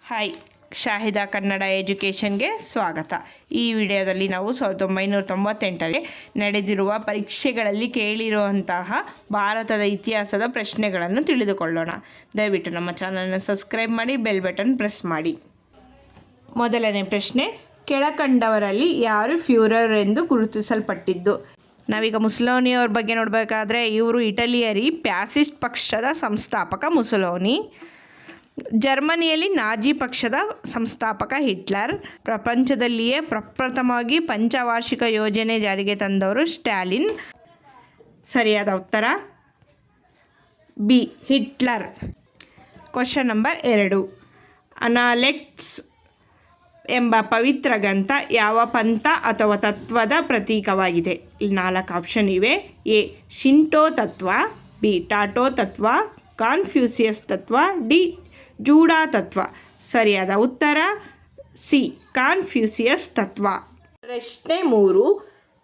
Hi, Shahida Kannada ಎಜುಕೇಷನ್ಗೆ ಸ್ವಾಗತ. ಈ ವಿಡಿಯೋದಲ್ಲಿ ನಾವು 1998ರಲ್ಲಿ ನಡೆದಿರುವ ಪರೀಕ್ಷೆಗಳಲ್ಲಿ ಕೇಳಿರುವಂತಹ ಭಾರತದ ಇತಿಹಾಸದ ಪ್ರಶ್ನೆಗಳನ್ನು ತಿಳಿದುಕೊಳ್ಳೋಣ. ದಯವಿಟ್ಟು ನಮ್ಮ ಚಾನಲನ್ನು ಸಬ್ಸ್ಕ್ರೈಬ್ ಮಾಡಿ, ಬೆಲ್ ಬಟನ್ ಪ್ರೆಸ್ ಮಾಡಿ. ಮೊದಲನೇ ಪ್ರಶ್ನೆ, ಕೆಳಕಂಡವರಲ್ಲಿ ಯಾರು ಫ್ಯೂರರ್ ಎಂದು ಗುರುತಿಸಲ್ಪಟ್ಟಿದ್ದು? ನಾವೀಗ ಮುಸೋಲಿನಿಯವ್ರ ಬಗ್ಗೆ ನೋಡಬೇಕಾದ್ರೆ ಇವರು ಇಟಲಿಯರಿ ಫ್ಯಾಸಿಸ್ಟ್ ಪಕ್ಷದ ಸಂಸ್ಥಾಪಕ ಮುಸೋಲಿನಿ. ಜರ್ಮನಿಯಲ್ಲಿ ನಾಜಿ ಪಕ್ಷದ ಸಂಸ್ಥಾಪಕ ಹಿಟ್ಲರ್. ಪ್ರಪಂಚದಲ್ಲಿಯೇ ಪ್ರಪ್ರಥಮವಾಗಿ ಪಂಚವಾರ್ಷಿಕ ಯೋಜನೆ ಜಾರಿಗೆ ತಂದವರು ಸ್ಟಾಲಿನ್. ಸರಿಯಾದ ಉತ್ತರ ಬಿ, ಹಿಟ್ಲರ್. ಕ್ವಶನ್ ನಂಬರ್ 2, ಅನಾಲೆಕ್ಸ್ ಎಂಬ ಪವಿತ್ರ ಗ್ರಂಥ ಯಾವ ಪಂಥ ಅಥವಾ ತತ್ವದ ಪ್ರತೀಕವಾಗಿದೆ? ಇಲ್ಲಿ 4 ಆಪ್ಷನ್ ಇವೆ. ಎ, ಶಿಂಟೋ ತತ್ವ, ಬಿ, ಟಾಟೋ ತತ್ವ, ಕಾನ್ಫ್ಯೂಸಿಯಸ್ ತತ್ವ, ಡಿ, ಜೂಡಾ ತತ್ವ. ಸರಿಯಾದ ಉತ್ತರ ಸಿ, ಕಾನ್ಫ್ಯೂಸಿಯಸ್ ತತ್ವ. ಪ್ರಶ್ನೆ 3,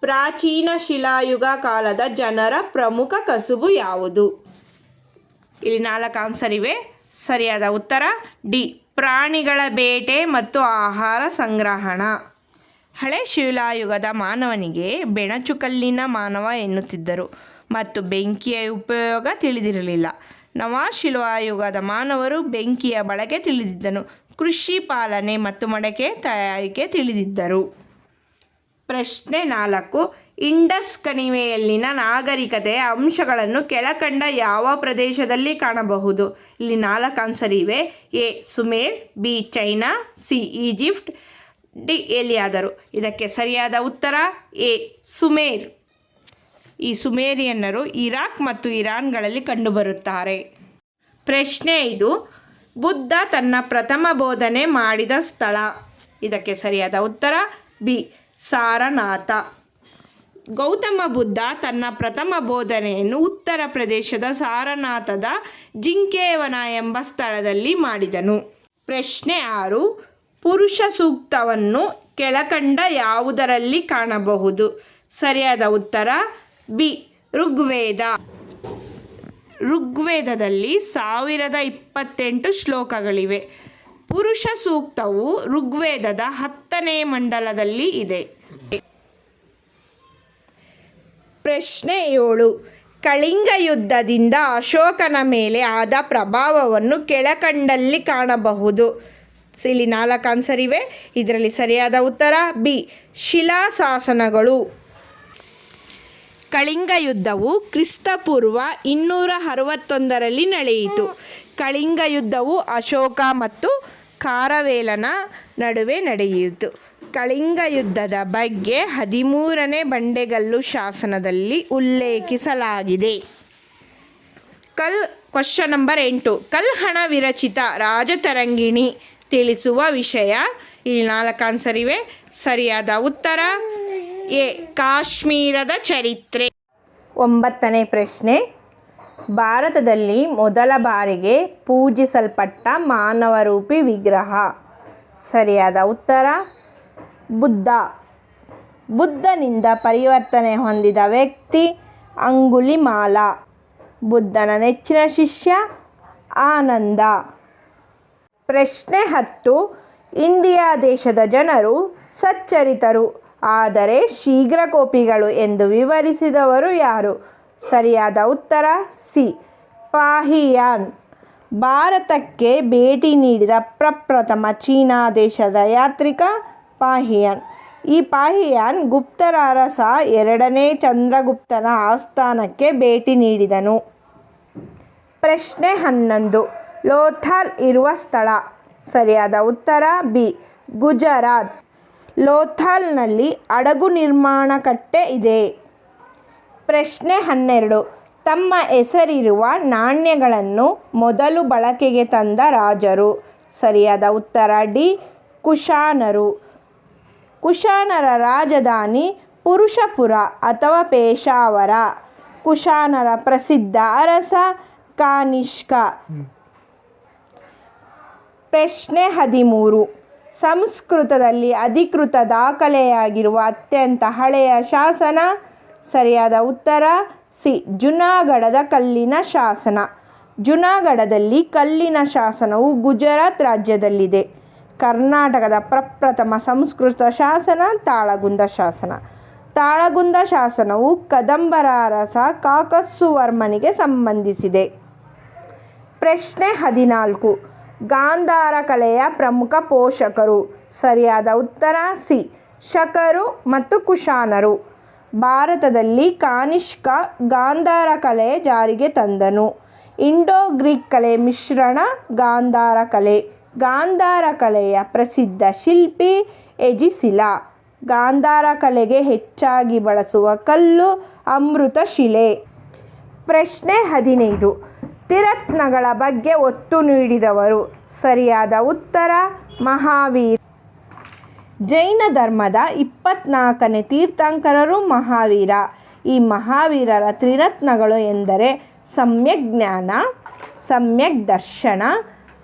ಪ್ರಾಚೀನ ಶಿಲಾಯುಗ ಕಾಲದ ಜನರ ಪ್ರಮುಖ ಕಸುಬು ಯಾವುದು? ಇಲ್ಲಿ 4 ಆನ್ಸರ್ ಇವೆ. ಸರಿಯಾದ ಉತ್ತರ ಡಿ, ಪ್ರಾಣಿಗಳ ಬೇಟೆ ಮತ್ತು ಆಹಾರ ಸಂಗ್ರಹಣ. ಹಳೆ ಶಿಲಾಯುಗದ ಮಾನವನಿಗೆ ಬೆಣಚುಕಲ್ಲಿನ ಮಾನವ ಎನ್ನುತ್ತಿದ್ದರು ಮತ್ತು ಬೆಂಕಿಯ ಉಪಯೋಗ ತಿಳಿದಿರಲಿಲ್ಲ. ನವಶಿಲಾಯುಗದ ಮಾನವರು ಬೆಂಕಿಯ ಬಳಕೆ ತಿಳಿದಿದ್ದನು, ಕೃಷಿ, ಪಾಲನೆ ಮತ್ತು ಮಡಕೆ ತಯಾರಿಕೆ ತಿಳಿದಿದ್ದರು. ಪ್ರಶ್ನೆ 4, ಇಂಡಸ್ ಕಣಿವೆಯಲ್ಲಿನ ನಾಗರಿಕತೆಯ ಅಂಶಗಳನ್ನು ಕೆಳಕಂಡ ಯಾವ ಪ್ರದೇಶದಲ್ಲಿ ಕಾಣಬಹುದು? ಇಲ್ಲಿ 4 ಆನ್ಸರ್ ಇವೆ. A, Sumer, B, China, C, Egypt, D, ಎಲ್ಲಿಯಾದರೂ. ಇದಕ್ಕೆ ಸರಿಯಾದ ಉತ್ತರ ಎ, ಸುಮೇರ್. ಈ ಸುಮೇರಿಯನ್ನರು ಇರಾಕ್ ಮತ್ತು ಇರಾನ್ಗಳಲ್ಲಿ ಕಂಡುಬರುತ್ತಾರೆ. ಪ್ರಶ್ನೆ 5, ಬುದ್ಧ ತನ್ನ ಪ್ರಥಮ ಬೋಧನೆ ಮಾಡಿದ ಸ್ಥಳ? ಇದಕ್ಕೆ ಸರಿಯಾದ ಉತ್ತರ ಬಿ, ಸಾರನಾಥ. ಗೌತಮ ಬುದ್ಧ ತನ್ನ ಪ್ರಥಮ ಬೋಧನೆಯನ್ನು ಉತ್ತರ ಪ್ರದೇಶದ ಸಾರನಾಥದ ಜಿಂಕೇವನ ಎಂಬ ಸ್ಥಳದಲ್ಲಿ ಮಾಡಿದನು. ಪ್ರಶ್ನೆ 6, ಪುರುಷ ಸೂಕ್ತವನ್ನು ಕೆಳಕಂಡ ಯಾವುದರಲ್ಲಿ ಕಾಣಬಹುದು? ಸರಿಯಾದ ಉತ್ತರ ಬಿ, ಋಗ್ವೇದ. ಋಗ್ವೇದದಲ್ಲಿ 1028 ಶ್ಲೋಕಗಳಿವೆ. ಪುರುಷ ಸೂಕ್ತವು ಋಗ್ವೇದದ 10ನೇ ಮಂಡಲದಲ್ಲಿ ಇದೆ. ಪ್ರಶ್ನೆ 7, ಕಳಿಂಗ ಯುದ್ಧದಿಂದ ಅಶೋಕನ ಮೇಲೆ ಆದ ಪ್ರಭಾವವನ್ನು ಕೆಳಕಂಡಲ್ಲಿ ಕಾಣಬಹುದು? ಇಲ್ಲಿ 4 ಆನ್ಸರ್ ಇವೆ. ಇದರಲ್ಲಿ ಸರಿಯಾದ ಉತ್ತರ ಬಿ, ಶಿಲಾಶಾಸನಗಳು. ಕಳಿಂಗ ಯುದ್ಧವು ಕ್ರಿಸ್ತಪೂರ್ವ 261ರಲ್ಲಿ ನಡೆಯಿತು. ಕಳಿಂಗ ಯುದ್ಧವು ಅಶೋಕ ಮತ್ತು ಖಾರವೇಲನ ನಡುವೆ ನಡೆಯಿತು. ಕಳಿಂಗ ಯುದ್ಧದ ಬಗ್ಗೆ 13ನೇ ಬಂಡೆಗಲ್ಲು ಶಾಸನದಲ್ಲಿ ಉಲ್ಲೇಖಿಸಲಾಗಿದೆ. ಕ್ವಶನ್ ನಂಬರ್ 8, ಕಲ್ಹಣ ವಿರಚಿತ ರಾಜತರಂಗಿಣಿ ತಿಳಿಸುವ ವಿಷಯ? ಇಲ್ಲಿ 4 ಆನ್ಸರ್ ಇವೆ. ಸರಿಯಾದ ಉತ್ತರ ಎ, ಕಾಶ್ಮೀರದ ಚರಿತ್ರೆ. 9ನೇ ಪ್ರಶ್ನೆ, ಭಾರತದಲ್ಲಿ ಮೊದಲ ಬಾರಿಗೆ ಪೂಜಿಸಲ್ಪಟ್ಟ ಮಾನವರೂಪಿ ವಿಗ್ರಹ? ಸರಿಯಾದ ಉತ್ತರ ಬುದ್ಧ. ಬುದ್ಧನಿಂದ ಪರಿವರ್ತನೆ ಹೊಂದಿದ ವ್ಯಕ್ತಿ ಅಂಗುಲಿಮಾಲ. ಬುದ್ಧನ ನೆಚ್ಚಿನ ಶಿಷ್ಯ ಆನಂದ. ಪ್ರಶ್ನೆ 10, ಇಂಡಿಯಾ ದೇಶದ ಜನರು ಸಚ್ಚರಿತರು ಆದರೆ ಶೀಘ್ರಕೋಪಿಗಳು ಎಂದು ವಿವರಿಸಿದವರು ಯಾರು? ಸರಿಯಾದ ಉತ್ತರ ಸಿ, ಪಾಹಿಯಾನ್. ಭಾರತಕ್ಕೆ ಭೇಟಿ ನೀಡಿದ ಪ್ರಪ್ರಥಮ ಚೀನಾ ದೇಶದ ಯಾತ್ರಿಕ ಪಾಹಿಯಾನ್. ಈ ಪಾಹಿಯಾನ್ ಗುಪ್ತರ ಅರಸ 2ನೇ ಚಂದ್ರಗುಪ್ತನ ಆಸ್ಥಾನಕ್ಕೆ ಭೇಟಿ ನೀಡಿದನು. ಪ್ರಶ್ನೆ 11, ಲೋಥಾಲ್ ಇರುವ ಸ್ಥಳ? ಸರಿಯಾದ ಉತ್ತರ ಬಿ, ಗುಜರಾತ್. ಲೋಥಾಲ್ನಲ್ಲಿ ಹಡಗು ನಿರ್ಮಾಣ ಕಟ್ಟೆ ಇದೆ. ಪ್ರಶ್ನೆ 12, ತಮ್ಮ ಹೆಸರಿರುವ ನಾಣ್ಯಗಳನ್ನು ಮೊದಲು ಬಳಕೆಗೆ ತಂದ ರಾಜರು? ಸರಿಯಾದ ಉತ್ತರ ಡಿ, ಕುಶಾನರು. ಕುಶಾನರ ರಾಜಧಾನಿ ಪುರುಷಪುರ ಅಥವಾ ಪೇಶಾವರ. ಕುಶಾನರ ಪ್ರಸಿದ್ಧ ಅರಸ ಕಾನಿಷ್ಕ. ಪ್ರಶ್ನೆ 13, ಸಂಸ್ಕೃತದಲ್ಲಿ ಅಧಿಕೃತ ದಾಖಲೆಯಾಗಿರುವ ಅತ್ಯಂತ ಹಳೆಯ ಶಾಸನ? ಸರಿಯಾದ ಉತ್ತರ ಸಿ, ಜುನಾಗಢದ ಕಲ್ಲಿನ ಶಾಸನ. ಜುನಾಗಢದಲ್ಲಿ ಕಲ್ಲಿನ ಶಾಸನವು ಗುಜರಾತ್ ರಾಜ್ಯದಲ್ಲಿದೆ. ಕರ್ನಾಟಕದ ಪ್ರಪ್ರಥಮ ಸಂಸ್ಕೃತ ಶಾಸನ ತಾಳಗುಂದ ಶಾಸನ. ತಾಳಗುಂದ ಶಾಸನವು ಕದಂಬರ ಅರಸ ಕಾಕತ್ಸುವರ್ಮನಿಗೆ ಸಂಬಂಧಿಸಿದೆ. ಪ್ರಶ್ನೆ 14. ಗಾಂಧಾರ ಕಲೆಯ ಪ್ರಮುಖ ಪೋಷಕರು. ಸರಿಯಾದ ಉತ್ತರ ಸಿ. ಶಕರು ಮತ್ತು ಕುಶಾನರು. ಭಾರತದಲ್ಲಿ ಕಾನಿಷ್ಕ ಗಾಂಧಾರ ಕಲೆ ಜಾರಿಗೆ ತಂದನು. ಇಂಡೋ ಗ್ರೀಕ್ ಕಲೆ ಮಿಶ್ರಣ ಗಾಂಧಾರ ಕಲೆ. ಗಾಂಧಾರ ಕಲೆಯ ಪ್ರಸಿದ್ಧ ಶಿಲ್ಪಿ ಎಜಿಸಿಲಾ. ಗಾಂಧಾರ ಕಲೆಗೆ ಹೆಚ್ಚಾಗಿ ಬಳಸುವ ಕಲ್ಲು ಅಮೃತಶಿಲೆ. ಪ್ರಶ್ನೆ 15. ತ್ರಿರತ್ನಗಳ ಬಗ್ಗೆ ಒತ್ತು ನೀಡಿದವರು. ಸರಿಯಾದ ಉತ್ತರ ಮಹಾವೀರ. ಜೈನ ಧರ್ಮದ 24ನೇ ತೀರ್ಥಂಕರರು ಮಹಾವೀರ. ಈ ಮಹಾವೀರರ ತ್ರಿರತ್ನಗಳು ಎಂದರೆ ಸಮ್ಯಕ್ ಜ್ಞಾನ, ಸಮ್ಯಕ್ ದರ್ಶನ,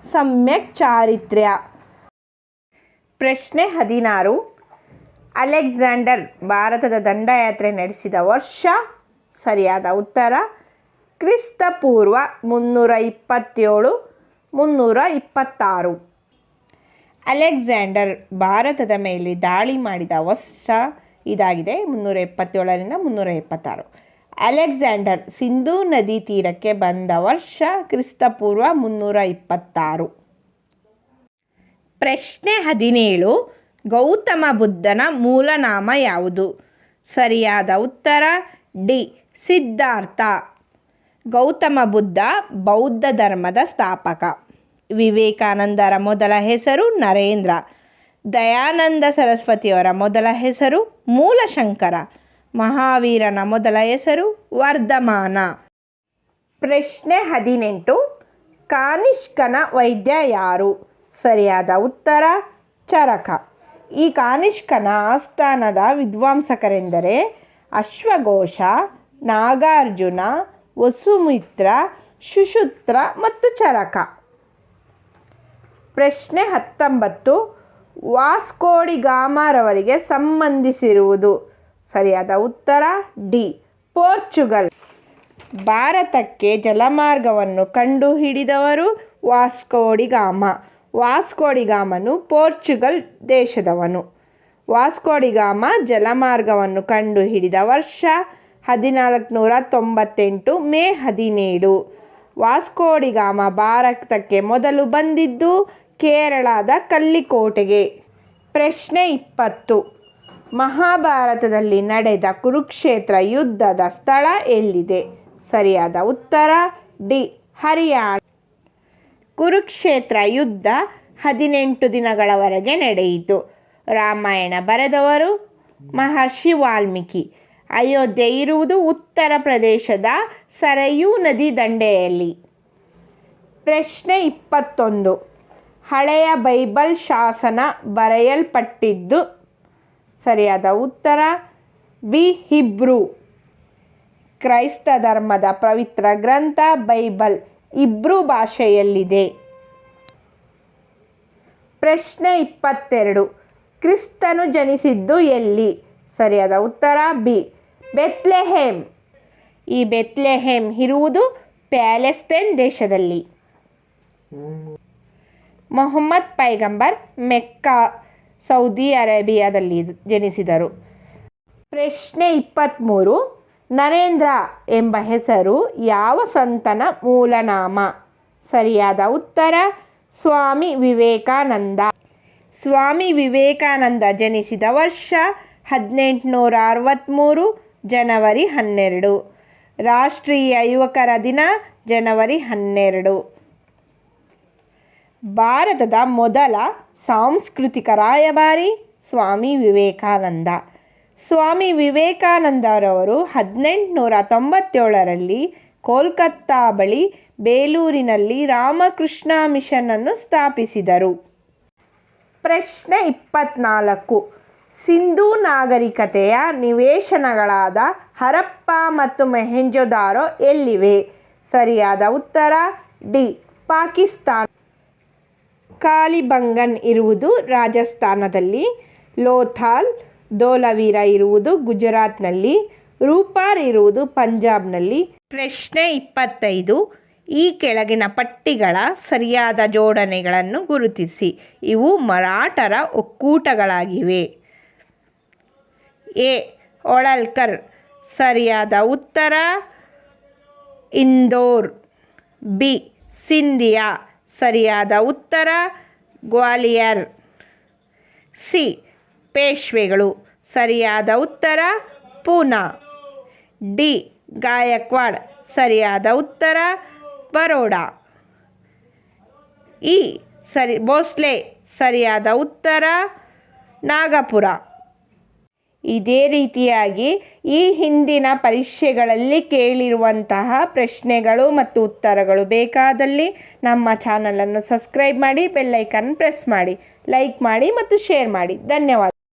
ಸಮ್ಯಕ್ ಚಾರಿತ್ರ್ಯ. ಪ್ರಶ್ನೆ 16. ಅಲೆಕ್ಸಾಂಡರ್ ಭಾರತದ ದಂಡಯಾತ್ರೆ ನಡೆಸಿದ ವರ್ಷ. ಸರಿಯಾದ ಉತ್ತರ ಕ್ರಿಸ್ತಪೂರ್ವ 327 326. ಅಲೆಕ್ಸಾಂಡರ್ ಭಾರತದ ಮೇಲೆ ದಾಳಿ ಮಾಡಿದ ವರ್ಷ ಇದಾಗಿದೆ 377 326. ಅಲೆಕ್ಸಾಂಡರ್ ಸಿಂಧೂ ನದಿ ತೀರಕ್ಕೆ ಬಂದ ವರ್ಷ ಕ್ರಿಸ್ತಪೂರ್ವ 326. ಪ್ರಶ್ನೆ 17. ಗೌತಮ ಬುದ್ಧನ ಮೂಲನಾಮ ಯಾವುದು? ಸರಿಯಾದ ಉತ್ತರ ಡಿ. ಸಿದ್ಧಾರ್ಥ. ಗೌತಮ ಬುದ್ಧ ಬೌದ್ಧ ಧರ್ಮದ ಸ್ಥಾಪಕ. ವಿವೇಕಾನಂದರ ಮೊದಲ ಹೆಸರು ನರೇಂದ್ರ. ದಯಾನಂದ ಸರಸ್ವತಿಯವರ ಮೊದಲ ಹೆಸರು ಮೂಲಶಂಕರ. ಮಹಾವೀರನ ಮೊದಲ ಹೆಸರು ವರ್ಧಮಾನ. ಪ್ರಶ್ನೆ 18. ಕಾನಿಷ್ಕನ ವೈದ್ಯ ಯಾರು? ಸರಿಯಾದ ಉತ್ತರ ಚರಕ. ಈ ಕಾನಿಷ್ಕನ ಆಸ್ಥಾನದ ವಿದ್ವಾಂಸಕರೆಂದರೆ ಅಶ್ವಘೋಷ, ನಾಗಾರ್ಜುನ, ವಸುಮಿತ್ರ, ಸುಶ್ರುತ ಮತ್ತು ಚರಕ. ಪ್ರಶ್ನೆ 19. ವಾಸ್ಕೋಡಿಗಾಮರವರಿಗೆ ಸಂಬಂಧಿಸಿರುವುದು. ಸರಿಯಾದ ಉತ್ತರ ಡಿ. ಪೋರ್ಚುಗಲ್. ಭಾರತಕ್ಕೆ ಜಲಮಾರ್ಗವನ್ನು ಕಂಡುಹಿಡಿದವರು ವಾಸ್ಕೋಡಿಗಾಮ. ವಾಸ್ಕೋಡಿಗಾಮನು ಪೋರ್ಚುಗಲ್ ದೇಶದವನು. ವಾಸ್ಕೋಡಿಗಾಮ ಜಲಮಾರ್ಗವನ್ನು ಕಂಡುಹಿಡಿದ ವರ್ಷ 1498 ಮೇ 17. ವಾಸ್ಕೋಡಿಗಾಮ ಭಾರತಕ್ಕೆ ಮೊದಲು ಬಂದಿದ್ದು ಕೇರಳದ ಕಲ್ಲಿಕೋಟೆಗೆ. ಪ್ರಶ್ನೆ 20. ಮಹಾಭಾರತದಲ್ಲಿ ನಡೆದ ಕುರುಕ್ಷೇತ್ರ ಯುದ್ಧದ ಸ್ಥಳ ಎಲ್ಲಿದೆ? ಸರಿಯಾದ ಉತ್ತರ ಡಿ. ಹರಿಯಾಣ. ಕುರುಕ್ಷೇತ್ರ ಯುದ್ಧ 18 ದಿನಗಳವರೆಗೆ ನಡೆಯಿತು. ರಾಮಾಯಣ ಬರೆದವರು ಮಹರ್ಷಿ ವಾಲ್ಮೀಕಿ. ಅಯೋಧ್ಯೆ ಇರುವುದು ಉತ್ತರ ಪ್ರದೇಶದ ಸರಯೂ ನದಿ ದಂಡೆಯಲ್ಲಿ. ಪ್ರಶ್ನೆ 21. ಹಳೆಯ ಬೈಬಲ್ ಶಾಸನ ಬರೆಯಲ್ಪಟ್ಟಿದ್ದು. ಸರಿಯಾದ ಉತ್ತರ ಬಿ. ಹಿಬ್ರೂ. ಕ್ರೈಸ್ತ ಧರ್ಮದ ಪವಿತ್ರ ಗ್ರಂಥ ಬೈಬಲ್ ಹಿಬ್ರೂ ಭಾಷೆಯಲ್ಲಿದೆ. ಪ್ರಶ್ನೆ 22. ಕ್ರಿಸ್ತನು ಜನಿಸಿದ್ದು ಎಲ್ಲಿ? ಸರಿಯಾದ ಉತ್ತರ ಬಿ. ಬೆತ್ಲೆಹೇಮ್. ಈ ಬೆತ್ಲೆಹೇಮ್ ಇರುವುದು ಪ್ಯಾಲೆಸ್ತೈನ್ ದೇಶದಲ್ಲಿ. ಮೊಹಮ್ಮದ್ ಪೈಗಂಬರ್ ಮೆಕ್ಕಾ ಸೌದಿ ಅರೇಬಿಯಾದಲ್ಲಿ ಜನಿಸಿದರು. ಪ್ರಶ್ನೆ 23. ನರೇಂದ್ರ ಎಂಬ ಹೆಸರು ಯಾವ ಸಂತನ ಮೂಲನಾಮ? ಸರಿಯಾದ ಉತ್ತರ ಸ್ವಾಮಿ ವಿವೇಕಾನಂದ. ಸ್ವಾಮಿ ವಿವೇಕಾನಂದ ಜನಿಸಿದ ವರ್ಷ 1863 ಜನವರಿ 12. ರಾಷ್ಟ್ರೀಯ ಯುವಕರ ದಿನ ಜನವರಿ 12. ಭಾರತದ ಮೊದಲ ಸಾಂಸ್ಕೃತಿಕ ರಾಯಭಾರಿ ಸ್ವಾಮಿ ವಿವೇಕಾನಂದ. ಸ್ವಾಮಿ ವಿವೇಕಾನಂದರವರು 1897ರಲ್ಲಿ ಕೋಲ್ಕತ್ತಾ ಬಳಿ ಬೇಲೂರಿನಲ್ಲಿ ರಾಮಕೃಷ್ಣ ಮಿಷನನ್ನು ಸ್ಥಾಪಿಸಿದರು. ಪ್ರಶ್ನೆ 24. ಸಿಂಧೂ ನಾಗರಿಕತೆಯ ನಿವೇಶನಗಳಾದ ಹರಪ್ಪ ಮತ್ತು ಮೊಹೆಂಜೊದಾರೋ ಎಲ್ಲಿವೆ? ಸರಿಯಾದ ಉತ್ತರ ಡಿ. ಪಾಕಿಸ್ತಾನ. ಕಾಲಿಬಂಗನ್ ಇರುವುದು ರಾಜಸ್ಥಾನದಲ್ಲಿ. ಲೋಥಾಲ್ ಧೋಲವೀರ ಇರುವುದು ಗುಜರಾತ್ನಲ್ಲಿ. ರೂಪಾರ್ ಇರುವುದು ಪಂಜಾಬ್ನಲ್ಲಿ. ಪ್ರಶ್ನೆ 25. ಈ ಕೆಳಗಿನ ಪಟ್ಟಿಗಳ ಸರಿಯಾದ ಜೋಡಣೆಗಳನ್ನು ಗುರುತಿಸಿ. ಇವು ಮರಾಠರ ಒಕ್ಕೂಟಗಳಾಗಿವೆ. ಎ. ಹೊಳಲ್ಕರ್. ಸರಿಯಾದ ಉತ್ತರ ಇಂದೋರ್. ಬಿ. ಸಿಂಧಿಯಾ. ಸರಿಯಾದ ಉತ್ತರ ಗ್ವಾಲಿಯರ್. ಸಿ. ಪೇಶ್ವೆಗಳು. ಸರಿಯಾದ ಉತ್ತರ ಪೂನಾ. ಡಿ. ಗಾಯಕ್ವಾಡ್. ಸರಿಯಾದ ಉತ್ತರ ಬರೋಡಾ. ಇ. ಭೋಸ್ಲೆ. ಸರಿಯಾದ ಉತ್ತರ ನಾಗಪುರ. ಇದೇ ರೀತಿಯಾಗಿ ಈ ಹಿಂದಿನ ಪರೀಕ್ಷೆಗಳಲ್ಲಿ ಕೇಳಿರುವಂತಹ ಪ್ರಶ್ನೆಗಳು ಮತ್ತು ಉತ್ತರಗಳು ಬೇಕಾದಲ್ಲಿ ನಮ್ಮ ಚಾನಲನ್ನು ಸಬ್ಸ್ಕ್ರೈಬ್ ಮಾಡಿ, ಬೆಲ್ ಐಕಾನ್ ಪ್ರೆಸ್ ಮಾಡಿ, ಲೈಕ್ ಮಾಡಿ ಮತ್ತು ಶೇರ್ ಮಾಡಿ. ಧನ್ಯವಾದ.